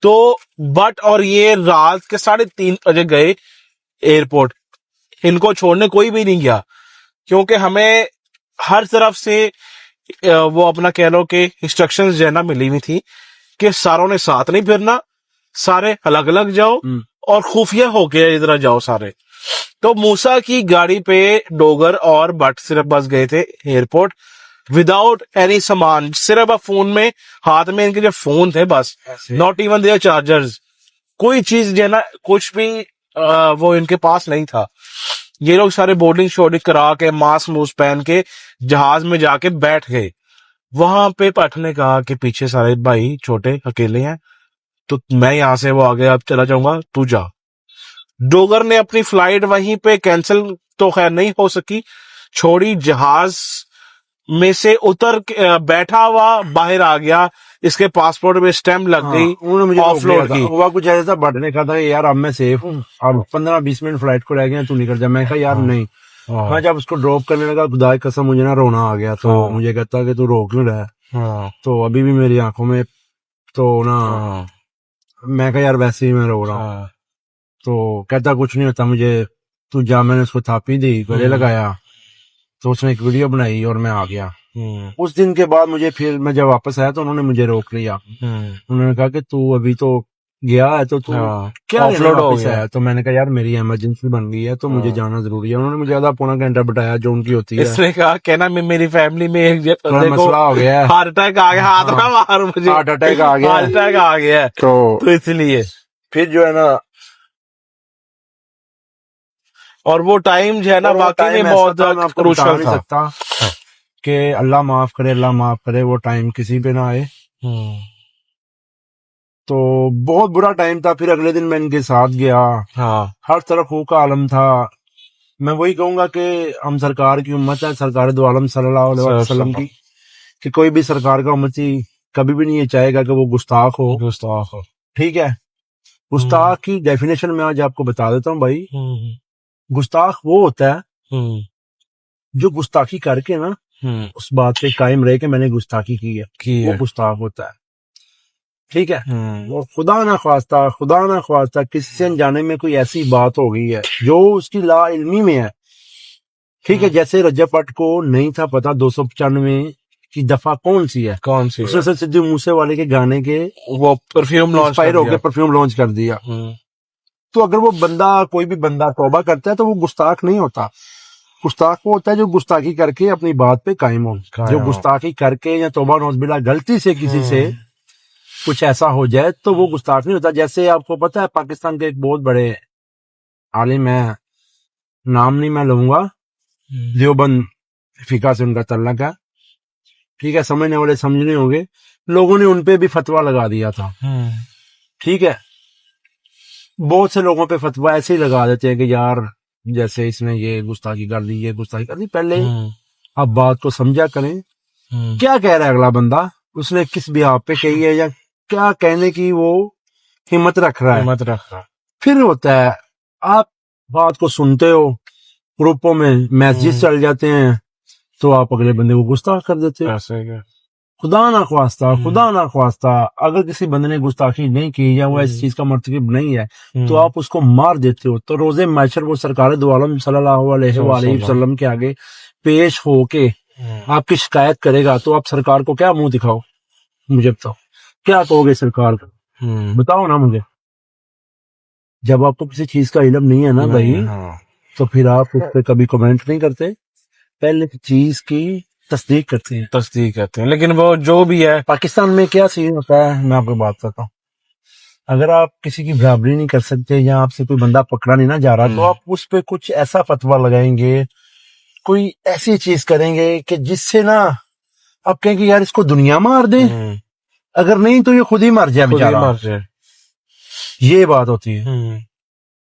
तो भट्ट और ये रात के 3:30 बजे गए एयरपोर्ट। इनको छोड़ने कोई भी नहीं गया क्योंकि हमें हर तरफ से वो अपना कह लो कि इंस्ट्रक्शंस जो है ना मिली हुई थी कि सारों ने साथ नहीं फिरना, सारे अलग अलग जाओ और खुफिया होके इधर जाओ सारे। तो मूसा की गाड़ी पे डोगर और भट्ट सिर्फ बस गए थे एयरपोर्ट विदाउट एनी सामान, सिर्फ फोन में हाथ में इनके जो फोन थे बस, नॉट इवन देयर चार्जर्स, कोई चीज जो है ना कुछ भी वो इनके पास नहीं था। ये लोग सारे बोर्डिंग शोर्डिंग करा के मास्क मूस पहन के जहाज में जाके बैठ गए। वहां पे भट्ट ने कहा कि पीछे सारे भाई छोटे अकेले हैं तो मैं यहां से वो आगे अब चला जाऊंगा, तू जा। डोगर ने अपनी फ्लाइट वहीं पे कैंसिल तो खैर नहीं हो सकी, छोड़ी, जहाज में से उतर के बैठा हुआ बाहर आ गया, इसके पासपोर्ट में स्टैम्प लग गई, उन्होंने मुझे ऑफलोड की। हुआ कुछ ऐसा था, भट्ट ने कहा था यार अब मैं सेफ हूँ, अब 15-20 मिनट फ्लाइट को रह गए, तू निकल जा। मैं कहा यार नहीं। मैं जब उसको ड्रॉप करने लगा खुदा की कसम मुझे ना रोना आ गया। तो मुझे कहता कि तू रो क्यों रहा है? तो अभी भी मेरी आंखों में तो ना, मैं कहा यार वैसे ही मैं रो रहा हूँ। तो कहता कुछ नहीं होता मुझे, तू जा। मैंने उसको थापी दी, गले लगाया, तो उसने एक वीडियो बनाई और मैं आ गया। उस दिन के बाद मुझे फिर मैं जब वापस आया तो उन्होंने मुझे रोक लिया। उन्होंने कहा कि तू अभी तो गया है तो तू क्या ऑफलोड हो वापस गया। आया? तो मैंने कहा यार मेरी इमरजेंसी बन गई है तो मुझे जाना जरूरी है। उन्होंने मुझे आधा पौना घंटा बिठाया जो उनकी होती है। इसने कहा कहना मेरी फैमिली में एक थोड़ा मसला हो गया है, हार्ट अटैक आ गया, हाथ ना मार मुझे, हार्ट अटैक आ गया, हार्ट अटैक आ गया है। तो इसलिए फिर जो है ना, और वो टाइम जो है ना वाकई में बहुत क्रूशल था कि अल्लाह माफ करे, अल्लाह माफ करे वो टाइम किसी पे ना आए। तो बहुत बुरा टाइम था। फिर अगले दिन मैं इनके साथ गया। हर तरफ खून का आलम था। मैं वही कहूंगा कि हम सरकार की उम्मत है, सरकार दो आलम सल्लल्लाहु अलैहि वसल्लम की, कि कोई भी सरकार का उम्मती कभी भी नहीं ये चाहेगा कि वो गुस्ताख हो। ठीक है, गुस्ताख की डेफिनेशन मैं आज आपको बता देता हूँ भाई। गुस्ताख वो होता है जो गुस्ताखी करके ना उस बात पे कायम रहे कि मैंने गुस्ताखी की है, वो गुस्ताख होता है। ठीक है, और खुदा ना ख्वास्ता किसी से अनजाने में कोई ऐसी बात हो गई है जो उसकी ला इल्मी में है। ठीक है, जैसे रजब भट्ट को नहीं था पता 295 की दफा कौन सी है, उसने सिद्धू मूसे वाले के गाने के वो परफ्यूम लॉन्च कर दिया। तो अगर वो बंदा, कोई भी बंदा तौबा करता है तो वो गुस्ताख नहीं होता। गुस्ताख वो होता है जो गुस्ताखी करके अपनी बात पे कायम हो। जो गुस्ताखी करके या तौबा नौज़बिल्लाह गलती से किसी से कुछ ऐसा हो जाए तो वो गुस्ताख नहीं होता। जैसे आपको पता है पाकिस्तान के एक बहुत बड़े आलिम है, नाम नहीं मैं लूंगा, देवबंद फिका से उनका तल्लक है। ठीक है, समझने वाले समझने होंगे, लोगों ने उनपे भी फतवा लगा दिया था। ठीक है, बहुत से लोगों पे फतवा ऐसे ही लगा देते हैं कि यार जैसे इसने ये गुस्ताखी कर दी, ये गुस्ताखी कर दी। पहले आप बात को समझा करें, क्या कह रहा है अगला बंदा, उसने किस बिहाफ पे कही है या क्या कहने की वो हिम्मत रख रहा है। फिर होता है आप बात को सुनते हो, ग्रुपों में मैसेज चल जाते हैं तो आप अगले बंदे को गुस्ताख कर देते हो। खुदा ना ख्वास्ता अगर किसी बंदे ने गुस्ताखी नहीं की या वो इस चीज का मर्तकब नहीं है तो आप उसको मार देते हो, तो रोजे महशर वो सरकार दो आलम सल्लल्लाहु अलैहि वसल्लम के आगे पेश होके आपकी शिकायत करेगा, तो आप सरकार को क्या मुंह दिखाओ? मुझे बताओ क्या कहोगे सरकार को? बताओ ना मुझे। जब आपको किसी चीज का इल्म नहीं है ना भाई, तो फिर आप उस पर कभी कमेंट नहीं करते, पहले चीज की तस्दीक करते हैं। लेकिन वो जो भी है, पाकिस्तान में क्या सीन होता है, मैं आपको बात करता हूँ। अगर आप किसी की बराबरी नहीं कर सकते या आपसे कोई बंदा पकड़ा नहीं ना जा रहा, तो आप उस पे कुछ ऐसा फतवा लगाएंगे, कोई ऐसी चीज करेंगे कि जिससे ना आप कहेंगे यार इसको दुनिया मार दे, अगर नहीं तो ये खुद ही मर जाए बेचारा। ये बात होती है।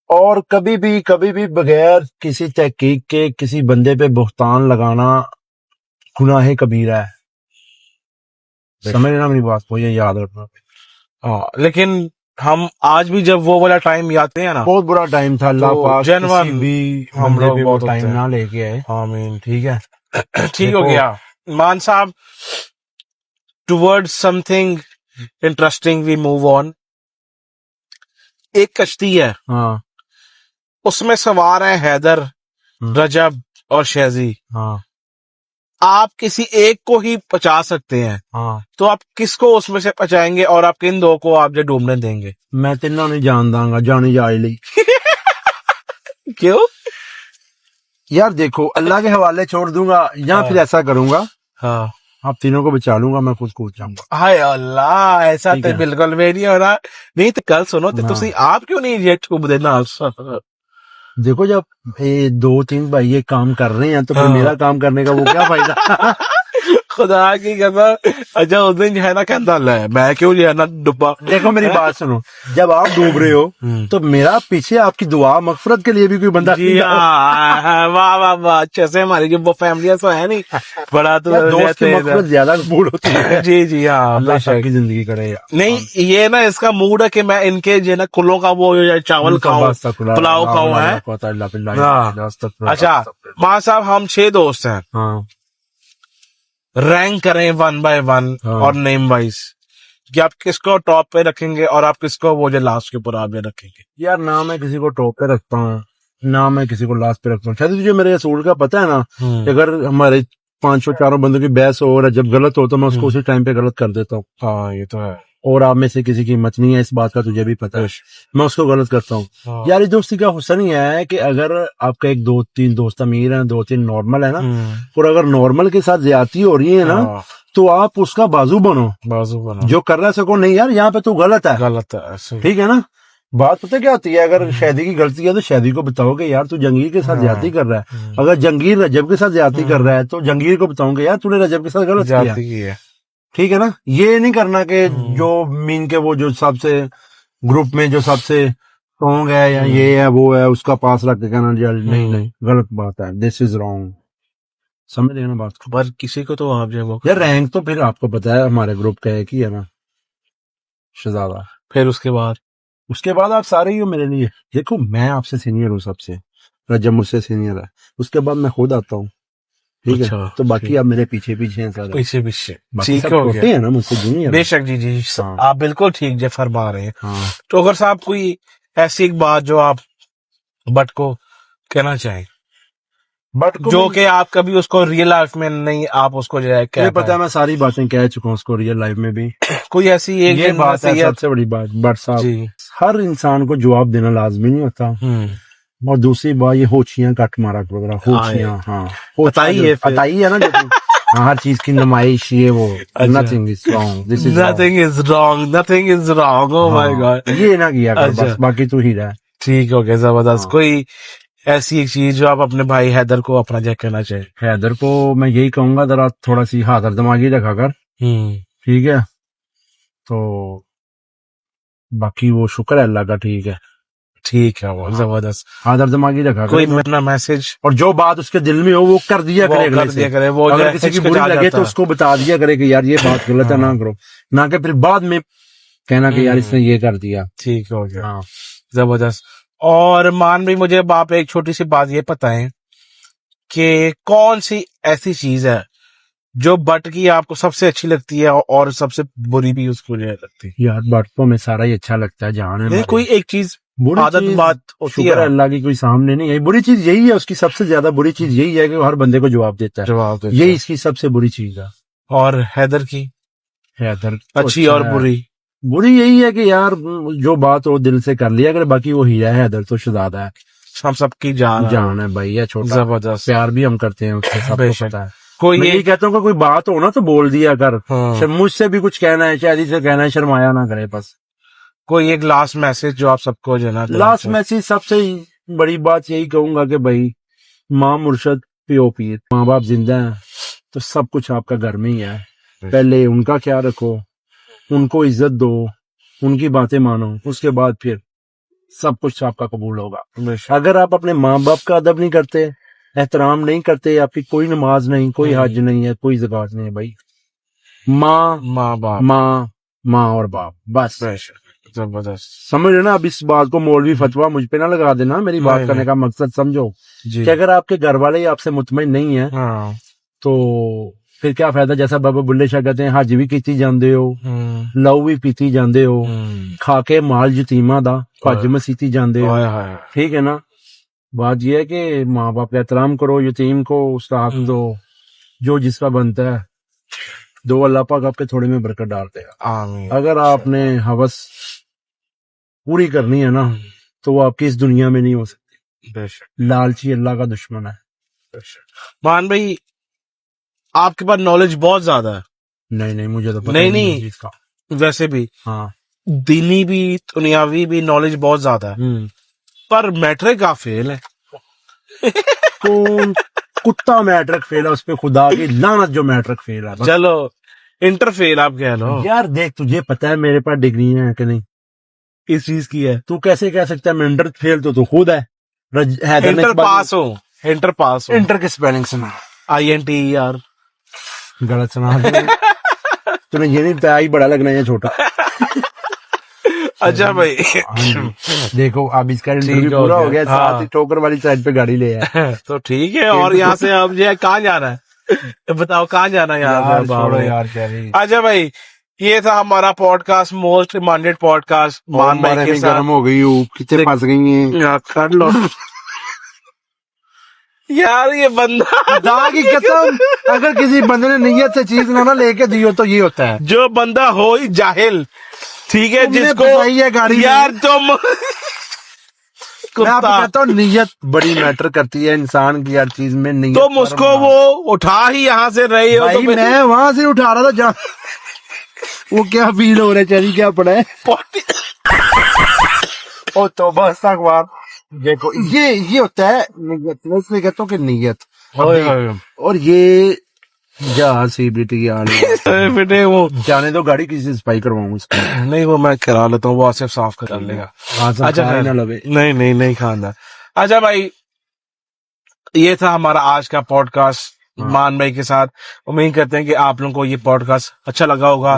और कभी भी बगैर किसी तहकीक के किसी बंदे पे बुहतान लगाना गुनाह कबीरा है। समझ लेना मेरी बात को, ये याद रखना। हाँ, लेकिन हम आज भी जब वो वाला टाइम याद है ना, बहुत बुरा टाइम था। अल्लाह पाक जनवन किसी भी हम बंदे लोग पे वो बहुत टाइम होते हैं। ना लेके आए। आमीन। ठीक है, ठीक हो गया मान साहब। Towards something interesting we move on. एक कश्ती है, हाँ उसमें सवार है हैदर, रजब और शहजी। हाँ आप किसी एक को ही बचा सकते हैं, हाँ। तो आप किसको उसमें से बचाएंगे और आप किन दो को आप जो डूबने देंगे? मैं तीनों नहीं जान दांगा, जानी जाए ली। क्यों? यार देखो, अल्लाह के हवाले छोड़ दूंगा या फिर ऐसा करूंगा, हाँ, आप तीनों को बचा लूंगा, मैं खुद कूद जाऊंगा। हाय अल्लाह, ऐसा ठीक तो है। बिल्कुल भी नहीं हो रहा। नहीं तो कल सुनो तो हाँ। तुसी आप क्यों नहीं ये छुप देना? देखो, जब ये 2-3 भाई ये काम कर रहे हैं तो फिर हाँ। मेरा काम करने का वो क्या फायदा? खुदा की कसम, अच्छा उस दिन जो है ना कहता ले मैं क्यों जो है ना डुब्बा। देखो मेरी बात सुनो, जब आप डूब रहे हो तो मेरा पीछे आपकी दुआ मगफरत के लिए भी कोई बंदा जी हाँ, वाह वाह वाह, अच्छे से हमारी जो वो फैमिली तो है नहीं, बड़ा तो यार, दोस्त की रहते मगफरत ज्यादा कबूल होती है। जी जी हाँ, अल्लाह बेशक। सबकी जिंदगी करे यार। नहीं, ये ना इसका मूड है कि मैं इनके जो है ना कुल्लों का वो चावल खाऊं, पुलाव खाऊं है। हाँ। अच्छा माँ साहब, हम 6 दोस्त हैं, हाँ रैंक करें 1 by 1 हाँ। और नेम वाइज कि आप किसको टॉप पे रखेंगे और आप किसको वो जो लास्ट के ऊपर आप जो रखेंगे? यार, ना मैं किसी को टॉप पे रखता हूँ, ना मैं किसी को लास्ट पे रखता हूँ। शायद तुझे मेरे असूल का पता है ना, कि अगर हमारे 500 4 बंदों की बहस हो और जब गलत हो तो मैं उसको उसी टाइम पे गलत कर देता हूँ। हाँ, ये तो है। और आप में से किसी की हिम्मत नहीं है, इस बात का तुझे भी पता है, मैं उसको गलत करता हूँ। हाँ। यारी दोस्ती का हुस्न ही है कि अगर आपका 1-2-3 दोस्त अमीर है, 2-3 नॉर्मल है ना, और अगर नॉर्मल के साथ ज्यादती हो रही है ना, तो आप उसका बाजू बनो, जो कर रहा है सको नहीं यार, यहाँ पे तू गलत है, ठीक है ना। बात पता क्या होती है, अगर शहदी की गलती है तो शहदी को बताओगे यार तू जंगीर के साथ ज्यादती कर रहा है। अगर जंगीर रजब के साथ ज्यादती कर रहा है तो जंगीर को बताओगे यार तूने रजब के साथ गलत किया। ठीक है ना, ये नहीं करना कि जो मीन के वो जो सबसे ग्रुप में जो सबसे स्ट्रॉन्ग है या ये है वो है उसका पास रख के कहना नहीं गलत बात है, दिस इज रॉन्ग। समझ रहे ना बात को? पर किसी को तो आप जो यार रैंक तो फिर आपको पता है हमारे ग्रुप का एक ही है ना, शहजादा। फिर उसके बाद आप सारे ही हो मेरे लिए। देखो, मैं आपसे सीनियर हूँ सबसे, रजब मुझसे सीनियर है, उसके बाद मैं खुद आता हूँ, ठीक है। तो बाकी आप मेरे पीछे हैं सारे, पीछे बाकी सब छोटे हैं ना मुझसे, जूनियर। बेशक जी हाँ। आप बिल्कुल ठीक जो फरमा रहे हैं। हाँ। तो अगर साहब कोई ऐसी एक बात जो आप बट को कहना चाहें, बट जो कि आप कभी उसको रियल लाइफ में नहीं आप उसको जो है मुझे पता है, मैं सारी बातें कह चुका हूँ उसको रियल लाइफ में भी। कोई ऐसी एक ये बात है सबसे बड़ी बात, बट साहब जी, हर इंसान को जवाब देना लाजमी नहीं होता। और दूसरी बात, ये होचियां कट मारा करो, होचियां। हाँ, बताइए ना, जो हर चीज की नुमाइश ये वो। Nothing is wrong, this is nothing is wrong. Oh my God, ये ना किया कर बस, बाकी तू ही रहा। ठीक हो गया, जबरदस्त। कोई ऐसी एक चीज जो आप अपने भाई हैदर को अपना जय कहना चाहिए? हैदर को मैं यही कहूंगा, जरा थोड़ा सी हादर दिमागी रखा कर, ठीक है। तो बाकी वो शुक्र है अल्लाह का, ठीक है वो जबरदस्त। हादर दिमागी रखा कर, कोई अपना मैसेज और जो बात उसके दिल में हो वो कर दिया करे। वो अगर किसी की बुरी लगे तो उसको बता दिया करे कि यार ये बात गलत है, ना करो, ना कि फिर बाद में कहना कि यार इसने ये कर दिया। ठीक हो गया, जबरदस्त। और मान भी मुझे बाप एक छोटी सी बात ये पता है कि कौन सी ऐसी चीज है जो बट की आपको सबसे अच्छी लगती है और सबसे बुरी भी उसको जो है लगती है? यार बातों में सारा ही अच्छा लगता है, जहां है नहीं, कोई एक चीज बुरी आदत चीज, बात होती शुक्र है है। अल्लाह की कोई सामने नहीं है। बुरी चीज यही है, उसकी सबसे ज्यादा बुरी चीज यही है कि वो हर बंदे को जवाब देता है। जवाब देता यही है। इसकी सबसे बुरी चीज है। और हैदर की हैदर तो अच्छी अच्छा और है। बुरी? बुरी यही है कि यार जो बात वो दिल से कर लिया, अगर बाकी वो हीरा है, हैदर तो शहजादा है, हम सबकी जान जान है भाई, है छोटा, जबरदस्त। प्यार भी हम करते हैं उससे, सबको बेशक। पता है। कोई मैं यही एक कहता हूँ कि कोई बात हो ना तो बोल दिया कर। हाँ। मुझसे भी कुछ कहना है, शायद से कहना है, शर्माया ना करे बस। कोई एक लास्ट मैसेज जो आप सबको जो है ना लास्ट मैसेज सबसे बड़ी बात यही कहूंगा कि भाई माँ मुर्शद पियो पीर, माँ बाप जिंदा है तो सब कुछ आपका घर में ही है। पहले उनका ख्याल रखो, उनको इज्जत दो, उनकी बातें मानो, उसके बाद फिर सब कुछ आपका कबूल होगा। बेशक। अगर आप अपने माँ बाप का अदब नहीं करते, एहतराम नहीं करते, आपकी कोई नमाज नहीं, कोई हज नहीं है, कोई ज़कात नहीं है भाई, माँ माँ बाप माँ और बाप बस। बेशक जबरदस्त समझ रहे ना? अब इस बात को मौलवी फतवा मुझ पे ना लगा देना, मेरी बात नहीं, करने नहीं। का मकसद समझो जी। कि अगर आपके घर वाले ही आपसे मुतमईन नहीं है हाँ। तो फिर क्या फायदा? जैसा बाबा बुल्ले शाह कहते हैं, हज भी कीती जांदे हो, लव भी पीती जांदे हो, खाके माल यतीमा दा भज मसीती जांदे हो। हाय हाय। ठीक है ना? बात यह है कि माँ बाप का एहतराम करो, यतीम को उसका हक दो, जो जिसका बनता है दो, अल्लाह पाक आपके थोड़े में बरकत डालते हैं। आमीन। अगर आपने हवस पूरी करनी है ना तो वो आपकी इस दुनिया में नहीं हो सकती। बेशक लालची अल्लाह का दुश्मन है। बेशक। मान भाई आपके पास नॉलेज बहुत ज्यादा है। नहीं मुझे तो पता नहीं, ही नहीं। है इसका। वैसे भी हाँ। दीनी भी दुनियावी भी नॉलेज बहुत ज्यादा है, पर मैट्रिक का फेल है। कौन कुत्ता मैट्रिक फेल है? उस पे खुदा की लानत जो मैट्रिक फेल है। चलो इंटर फेल आप कह लो। यार देख, तुझे पता है मेरे पास डिग्री है कि नहीं? इस चीज की है। तू कैसे कह सकता है मैं इंटर फेल? तो तू खुद है। हैदर ने इंटर पास हो, इंटर पास हो। इंटर की स्पेलिंग सुना, INTER। गलत सुना तूने। ये नहीं बताया, ही बड़ा लगना है छोटा। अच्छा भाई देखो अब इसका ठीक इंटरव्यू हो पूरा गया। हो गया, हाँ। साथ ही ठोकर वाली साइड पे गाड़ी ले आया। तो ठीक है। और यहाँ से अब जो है कहाँ जाना है? बताओ कहाँ जाना है यहाँ यार से? छोड़ो बाबा। यार, क्या रही। अच्छा भाई ये था हमारा पॉडकास्ट, मोस्ट डिमांडेड पॉडकास्ट मान भाई के साथ। गर्म हो गई हूँ, कितने फंस गई हैं यार कर लो यार ये बंदा खुदा की कसम, अगर किसी बंदे ने नियत से चीज ना लेके दी हो तो ये होता है। जो बंदा हो ही जाहिल, ठीक है, तुमने जिसको फंसाई है गाड़ी यार तुम मैं आपको कुत्ता कहता हूँ नियत बड़ी मैटर करती है इंसान की हर चीज में। नियत तुम उसको वो उठा ही यहाँ से रहे हो भाई तो मैं वहां से उठा रहा था जहाँ वो क्या फील हो रहा है, चली क्या पड़ा है। ओ तो बस अखबार देखो, ये होता है नियत। मैं इसलिए कहता हूँ कि नियत। और ये सीबीटी बेटे वो जाने दो, गाड़ी किसी से सफाई करवाऊंगा इसकी। नहीं वो मैं करा लेता हूँ, वो आसिफ साफ कर लेगा। अच्छा खा ही ना खैर, लवे। नहीं खाना। अच्छा भाई ये था हमारा आज का पॉडकास्ट मान भाई के साथ। उम्मीद करते हैं कि आप लोगों को ये पॉडकास्ट अच्छा लगा होगा।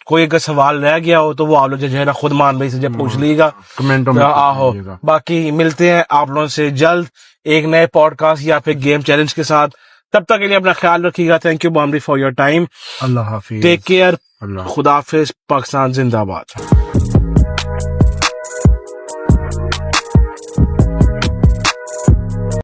कोई अगर सवाल रह गया हो तो वो आप लोग जो है ना खुद मान भाई से जब पूछ लीजिएगा कमेंटों में आहो। बाकी मिलते हैं आप लोगों से जल्द एक नए पॉडकास्ट या फिर गेम चैलेंज के साथ। तब तक के लिए अपना ख्याल रखिएगा। थैंक यू बामरी फॉर योर टाइम। अल्लाह हाफिज। Take care. अल्लाह। खुदाफिज। पाकिस्तान जिंदाबाद।